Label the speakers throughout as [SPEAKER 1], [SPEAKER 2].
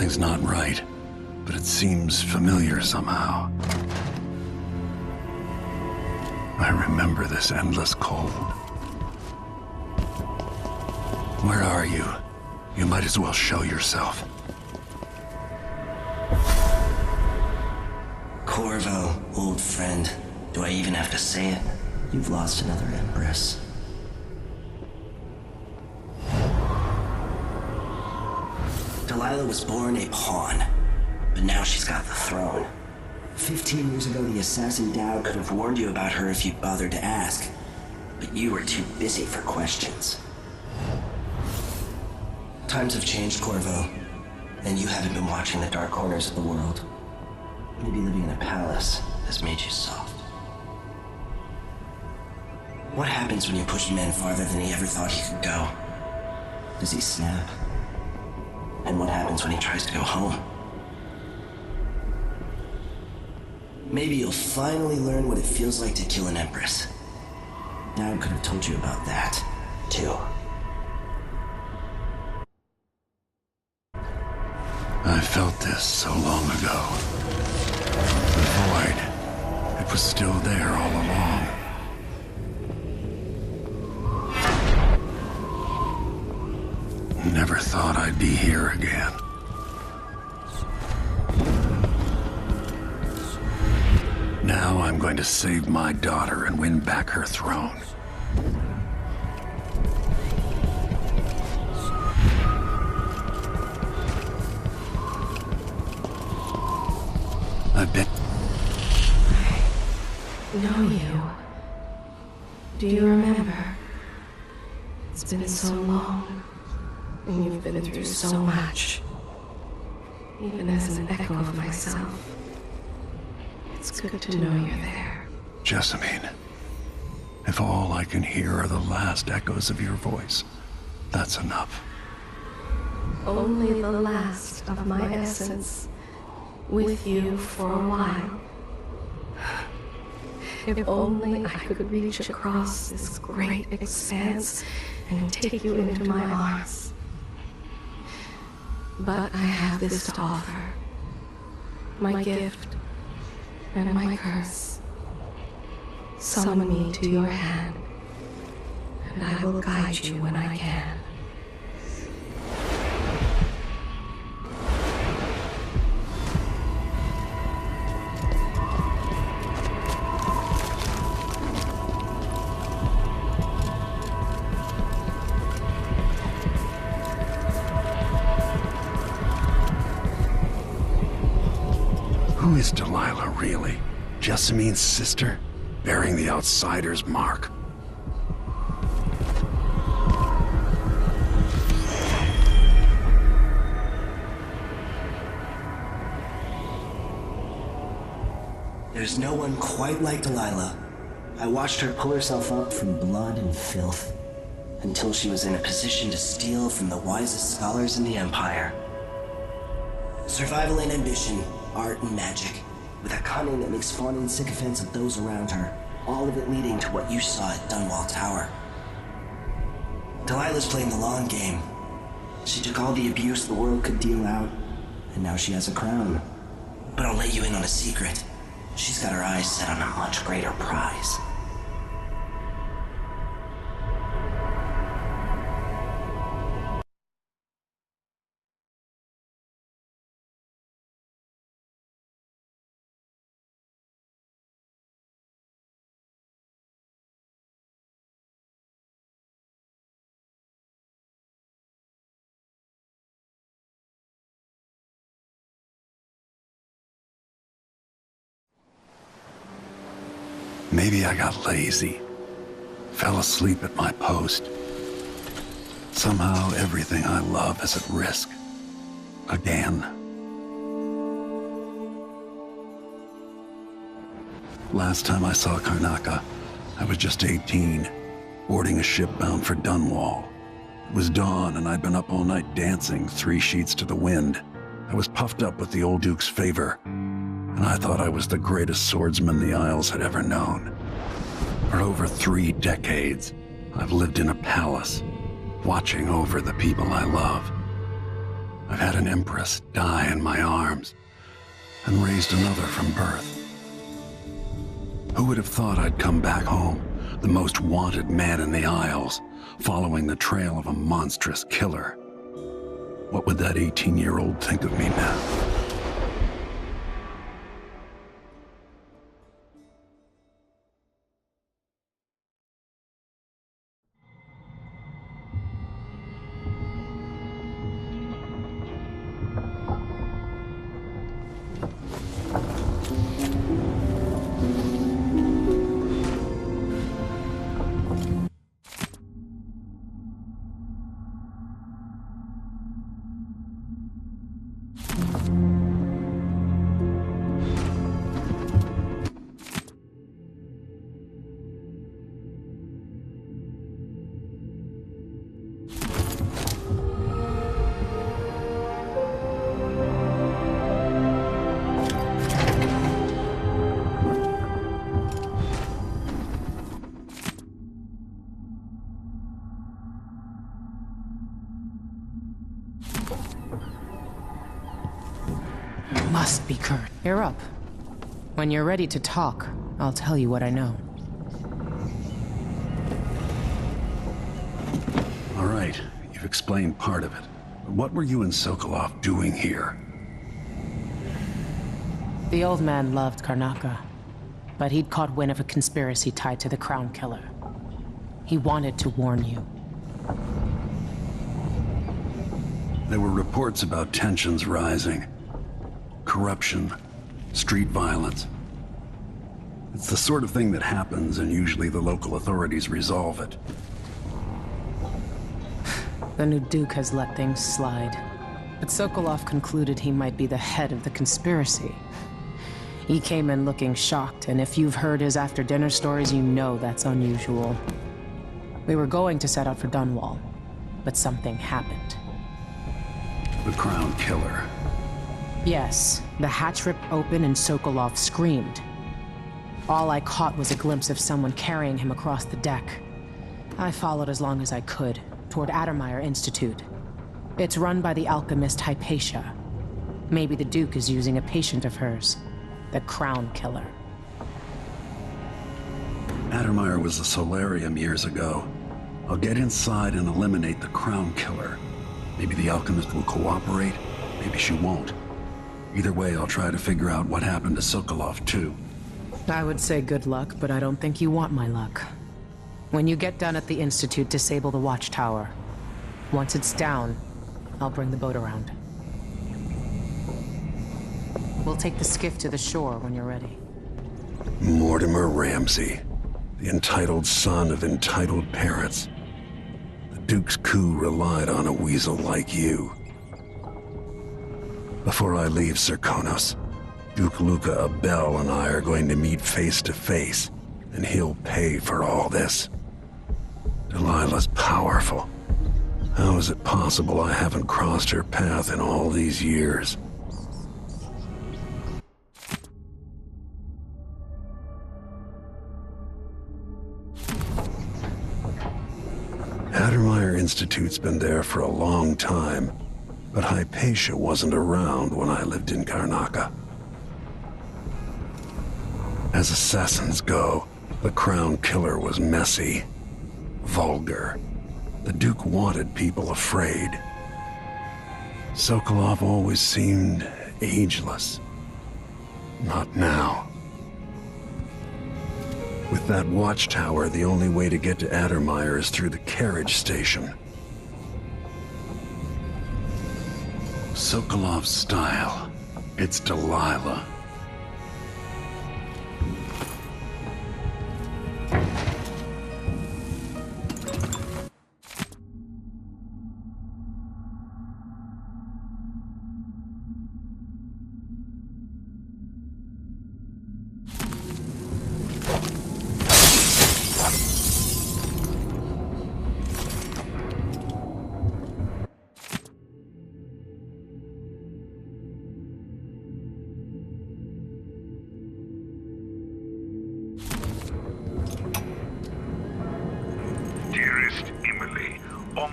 [SPEAKER 1] Something's not right, but it seems familiar somehow. I remember this endless cold. Where are you? You might as well show yourself.
[SPEAKER 2] Corvo, old friend. Do I even have to say it? You've lost another Empress. Delilah was born a pawn, but now she's got the throne. 15 years ago, the assassin Dowd could have warned you about her if you'd bothered to ask, but you were too busy for questions. Times have changed, Corvo, and you haven't been watching the dark corners of the world. Maybe living in a palace has made you soft. What happens when you push a man farther than he ever thought he could go? Does he snap? And what happens when he tries to go home? Maybe you'll finally learn what it feels like to kill an Empress. Dad could have told you about that, too.
[SPEAKER 1] I felt this so long ago. The void. It was still there all along. Never thought I'd be here again. Now I'm going to save my daughter and win back her throne. I've been...
[SPEAKER 3] I know you. Do you remember? It's been so long, and you've been through so much. Even as an echo of myself, it's good to know you're there.
[SPEAKER 1] Jessamine, if all I can hear are the last echoes of your voice, that's enough.
[SPEAKER 3] Only the last of my essence, with you for a while. If only I could reach across this great expanse and take you into my arms. But I have this to offer. My gift and my curse. Summon me to your hand, and I will guide you when I can.
[SPEAKER 1] Who is Delilah, really? Jessamine's sister? Bearing the outsider's mark.
[SPEAKER 2] There's no one quite like Delilah. I watched her pull herself up from blood and filth, until she was in a position to steal from the wisest scholars in the Empire. Survival and ambition, art and magic, with a cunning that makes fawning sycophants of those around her, all of it leading to what you saw at Dunwall Tower. Delilah's playing the long game. She took all the abuse the world could deal out, and now she has a crown. But I'll let you in on a secret. She's got her eyes set on a much greater prize.
[SPEAKER 1] Maybe I got lazy. Fell asleep at my post. Somehow everything I love is at risk. Again. Last time I saw Karnaca, I was just 18, boarding a ship bound for Dunwall. It was dawn and I'd been up all night dancing 3 sheets to the wind. I was puffed up with the old Duke's favor, and I thought I was the greatest swordsman the Isles had ever known. For over 3 decades, I've lived in a palace, watching over the people I love. I've had an empress die in my arms, and raised another from birth. Who would have thought I'd come back home, the most wanted man in the Isles, following the trail of a monstrous killer? What would that 18-year-old think of me now?
[SPEAKER 4] Must be Kurt. You're up. When you're ready to talk, I'll tell you what I know.
[SPEAKER 1] All right, you've explained part of it. What were you and Sokolov doing here?
[SPEAKER 4] The old man loved Karnaca, but he'd caught wind of a conspiracy tied to the Crown Killer. He wanted to warn you.
[SPEAKER 1] There were reports about tensions rising. Corruption, street violence. It's the sort of thing that happens, and usually the local authorities resolve it.
[SPEAKER 4] The new Duke has let things slide, but Sokolov concluded he might be the head of the conspiracy. He came in looking shocked, and if you've heard his after-dinner stories, you know that's unusual. We were going to set out for Dunwall, but something happened.
[SPEAKER 1] The Crown Killer.
[SPEAKER 4] Yes, the hatch ripped open and Sokolov screamed. All I caught was a glimpse of someone carrying him across the deck. I followed as long as I could, toward Addermeyer Institute. It's run by the alchemist Hauppauge. Maybe the Duke is using a patient of hers, the Crown Killer.
[SPEAKER 1] Addermeyer was a solarium years ago. I'll get inside and eliminate the Crown Killer. Maybe the alchemist will cooperate, maybe she won't. Either way, I'll try to figure out what happened to Sokolov, too.
[SPEAKER 4] I would say good luck, but I don't think you want my luck. When you get done at the Institute, disable the watchtower. Once it's down, I'll bring the boat around. We'll take the skiff to the shore when you're ready.
[SPEAKER 1] Mortimer Ramsey, the entitled son of entitled parents. The Duke's coup relied on a weasel like you. Before I leave Serkonos, Duke Luca Abel and I are going to meet face to face, and he'll pay for all this. Delilah's powerful. How is it possible I haven't crossed her path in all these years? Addermeyer Institute's been there for a long time, but Hauppauge wasn't around when I lived in Karnaca. As assassins go, the Crown Killer was messy, vulgar. The Duke wanted people afraid. Sokolov always seemed ageless. Not now. With that watchtower, the only way to get to Addermeyer is through the carriage station. Sokolov's style. It's Delilah.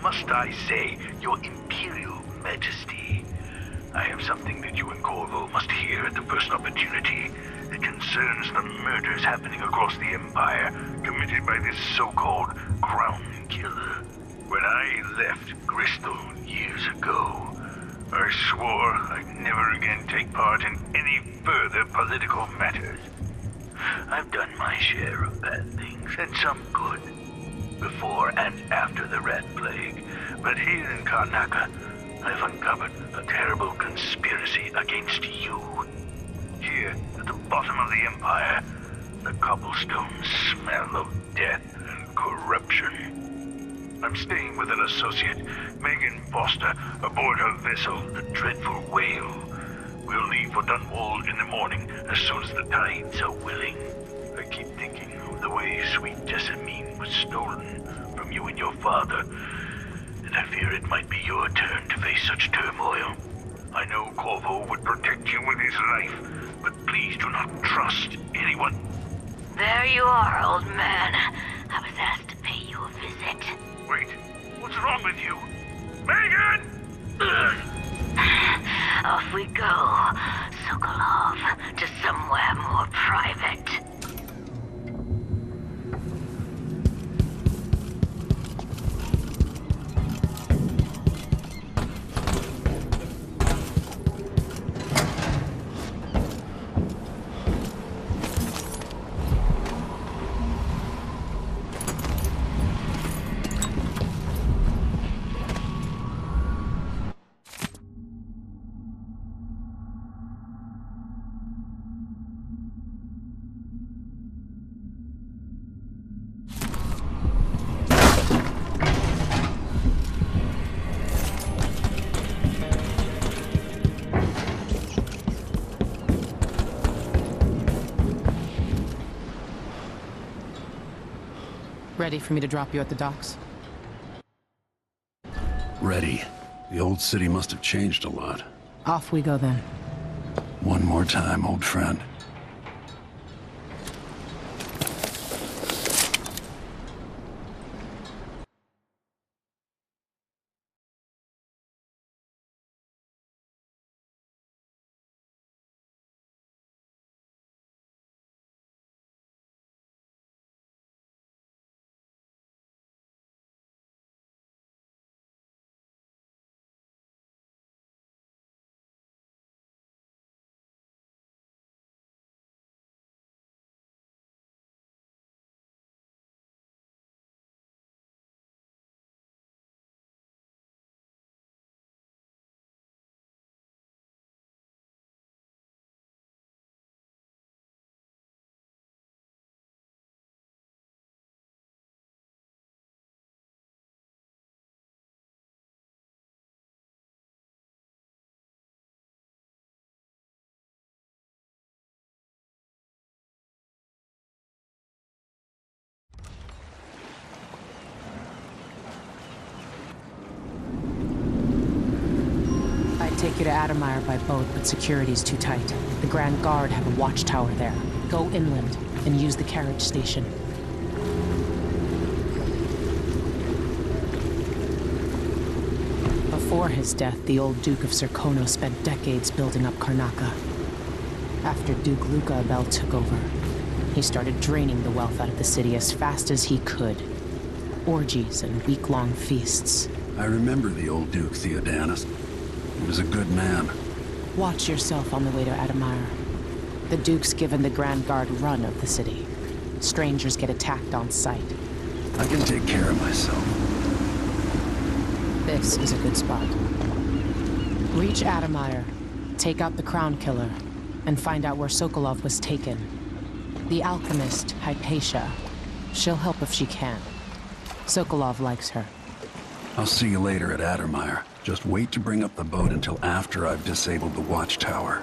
[SPEAKER 5] Must I say, your Imperial Majesty. I have something that you and Corvo must hear at the first opportunity. It concerns the murders happening across the Empire, committed by this so-called Crown Killer. When I left Bristol years ago, I swore I'd never again take part in any further political matters. I've done my share of bad things, and some good, before and after the Rat Plague. But here in Karnaca, I've uncovered a terrible conspiracy against you. Here, at the bottom of the Empire, the cobblestones smell of death and corruption. I'm staying with an associate, Megan Foster, aboard her vessel, the Dreadful Whale. We'll leave for Dunwall in the morning, as soon as the tides are willing. I keep thinking of the way sweet Jessamine was stolen from you and your father, and I fear it might be your turn to face such turmoil. I know Corvo would protect you with his life, but please do not trust anyone.
[SPEAKER 6] There you are, old man. I was asked to pay you a visit.
[SPEAKER 5] Wait, what's wrong with you? Megan!
[SPEAKER 6] Off we go, Sokolov, to somewhere more private.
[SPEAKER 4] Ready for me to drop you at the docks?
[SPEAKER 1] Ready. The old city must have changed a lot.
[SPEAKER 4] Off we go then.
[SPEAKER 1] One more time, old friend.
[SPEAKER 4] Take you to Adamire by boat, but security's too tight. The Grand Guard have a watchtower there. Go inland and use the carriage station. Before his death, the old Duke of Serkono spent decades building up Karnaca. After Duke Luca Abel took over, he started draining the wealth out of the city as fast as he could. Orgies and week-long feasts.
[SPEAKER 1] I remember the old Duke Theodanis. He was a good man.
[SPEAKER 4] Watch yourself on the way to Adamire. The Duke's given the Grand Guard run of the city. Strangers get attacked on sight.
[SPEAKER 1] I can take care of myself.
[SPEAKER 4] This is a good spot. Reach Adamire, take out the Crown Killer, and find out where Sokolov was taken. The alchemist, Hauppauge. She'll help if she can. Sokolov likes her.
[SPEAKER 1] I'll see you later at Adamire. Just wait to bring up the boat until after I've disabled the watchtower.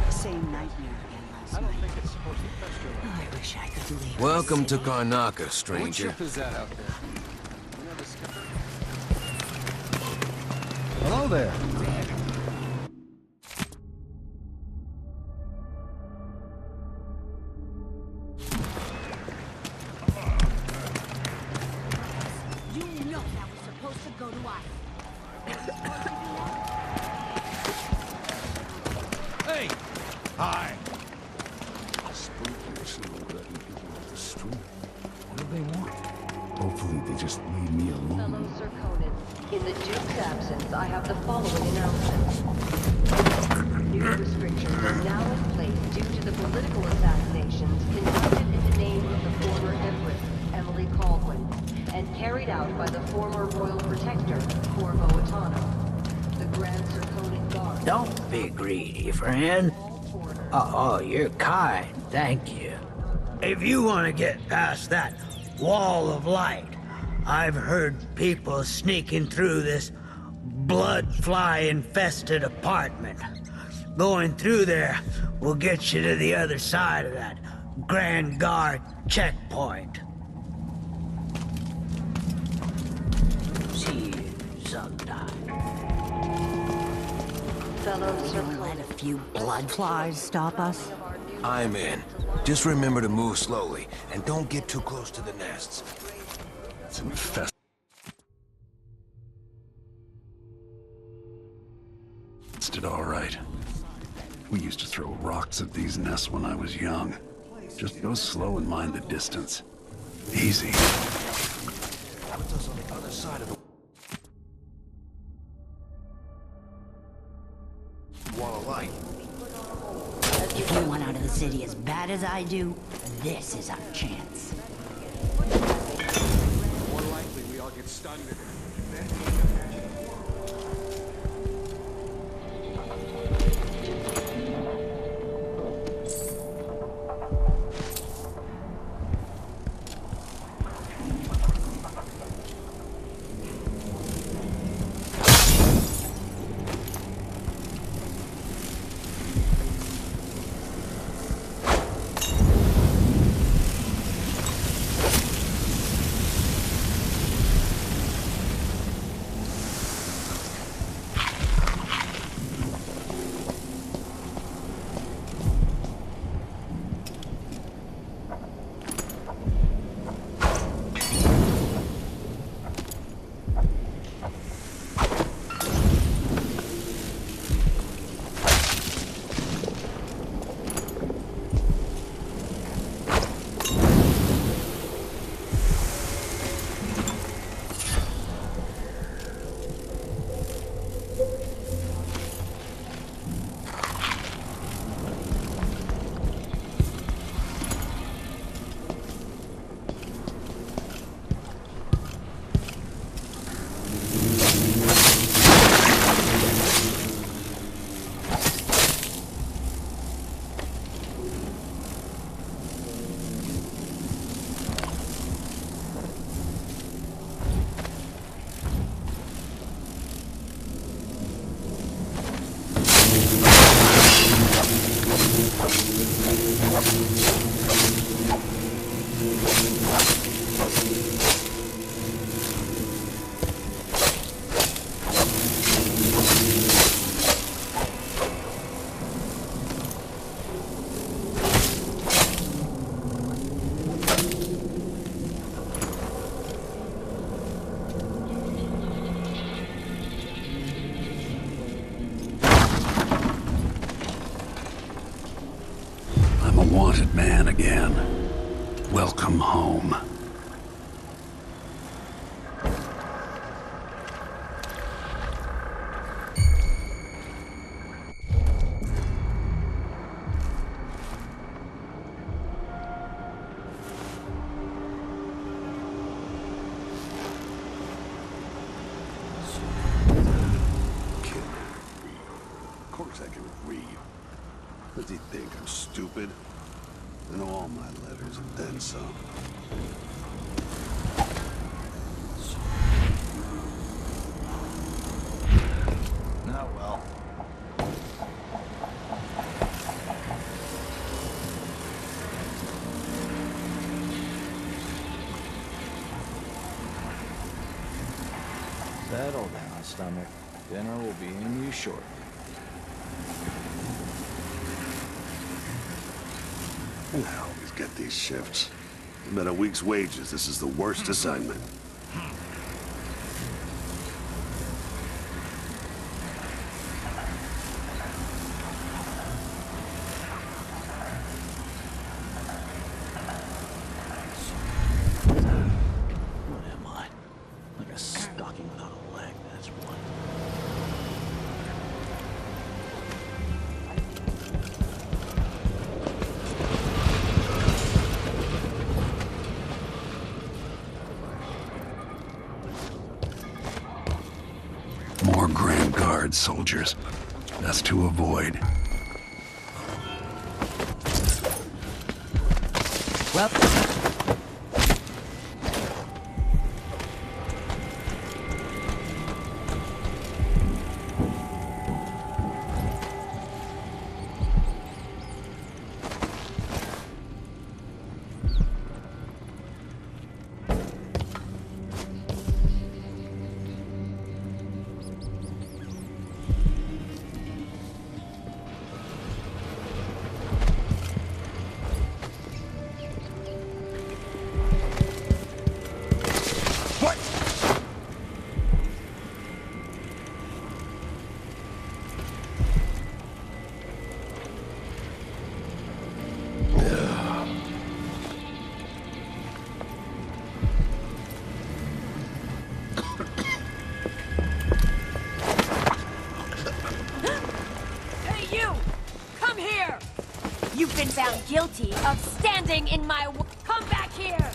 [SPEAKER 7] Same nightmare again last night. Oh, I wish I could leave.
[SPEAKER 8] Welcome to Karnaca, stranger.
[SPEAKER 9] What ship is that out there? Hello there.
[SPEAKER 6] That was supposed to go to us.
[SPEAKER 9] Hey! Hi! Spooky letting people off the street. What do they want? Hopefully they just leave me alone.
[SPEAKER 10] Fellow Sir Conan, in the Duke's absence, I have the following announcement. New restrictions are now in place due to the political assassinations conducted in the name of the former Empress, Emily Caldwin, and carried out by the former Royal Protector, Corvo Attano. The Grand Sir Conan Guard...
[SPEAKER 11] Don't be greedy, friend. Oh, you're kind, thank you. If you want to get past that wall of light, I've heard people sneaking through this blood-fly-infested apartment. Going through there will get you to the other side of that Grand Guard checkpoint. See you sometime.
[SPEAKER 10] Fellow Sir
[SPEAKER 7] Let
[SPEAKER 10] Conan...
[SPEAKER 7] a few blood flies stop us.
[SPEAKER 8] I'm in. Just remember to move slowly, and don't get too close to the nests.
[SPEAKER 1] It's infested. All right. We used to throw rocks at these nests when I was young. Just go slow and mind the distance. Easy.
[SPEAKER 8] What's us on the other side of the wall of light?
[SPEAKER 7] If you want out of the city as bad as I do, this is our chance.
[SPEAKER 9] More likely we all get stunned.
[SPEAKER 1] Wanted man again. Welcome home.
[SPEAKER 9] Of course I can read. Does he think I'm stupid? I know all my letters and then some. Oh well.
[SPEAKER 12] Settle down, stomach. Dinner will be in you shortly.
[SPEAKER 9] Who the hell always get these shifts? I bet a week's wages, this is the worst assignment.
[SPEAKER 1] More Grand Guard soldiers. Best to avoid.
[SPEAKER 7] Well...
[SPEAKER 13] You've been found guilty of standing in my way. Come back here!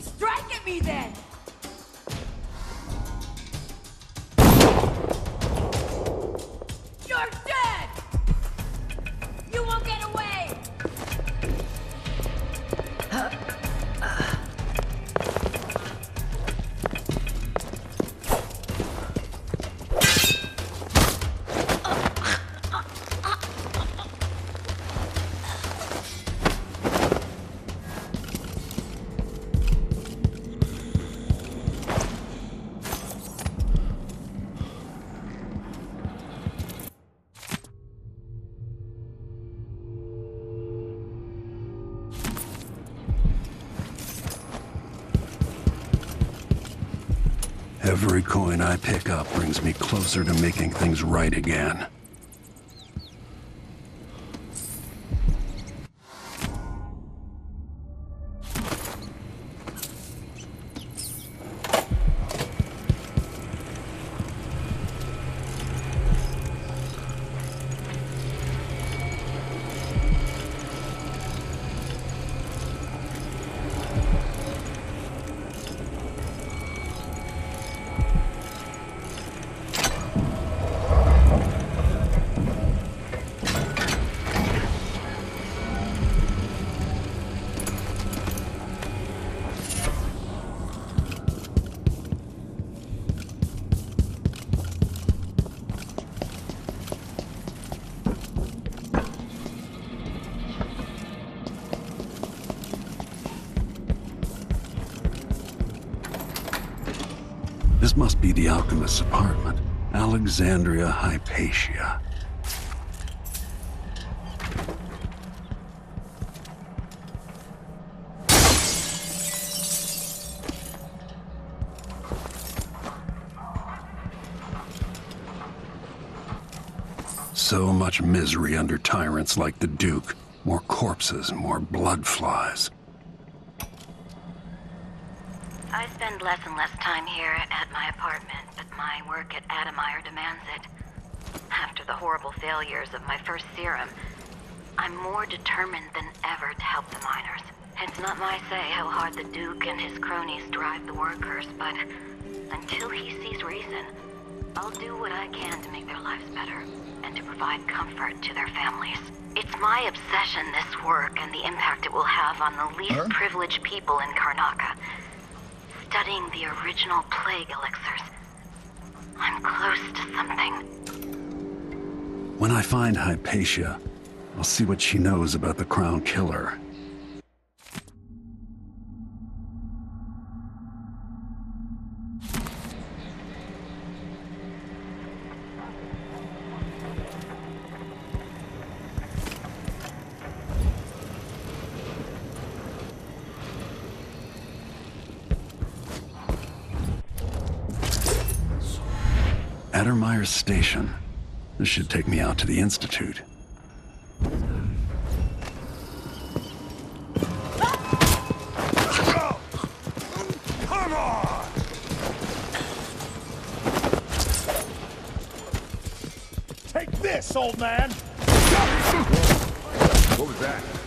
[SPEAKER 13] Strike at me then! You're dead! You won't get away!
[SPEAKER 1] Every coin I pick up brings me closer to making things right again. This must be the alchemist's apartment. Alexandria Hypatia. So much misery under tyrants like the Duke. More corpses, more blood flies.
[SPEAKER 6] I spend less and less time here at my apartment, but my work at Adamire demands it. After the horrible failures of my first serum, I'm more determined than ever to help the miners. It's not my say how hard the Duke and his cronies drive the workers, but until he sees reason, I'll do what I can to make their lives better and to provide comfort to their families. It's my obsession, this work, and the impact it will have on the least privileged people in Karnaca. Studying the original plague elixirs. I'm close to something.
[SPEAKER 1] When I find Hypatia, I'll see what she knows about the Crown Killer. Addermire Station. This should take me out to the Institute.
[SPEAKER 5] Come on! Take this, old man!
[SPEAKER 14] What was that?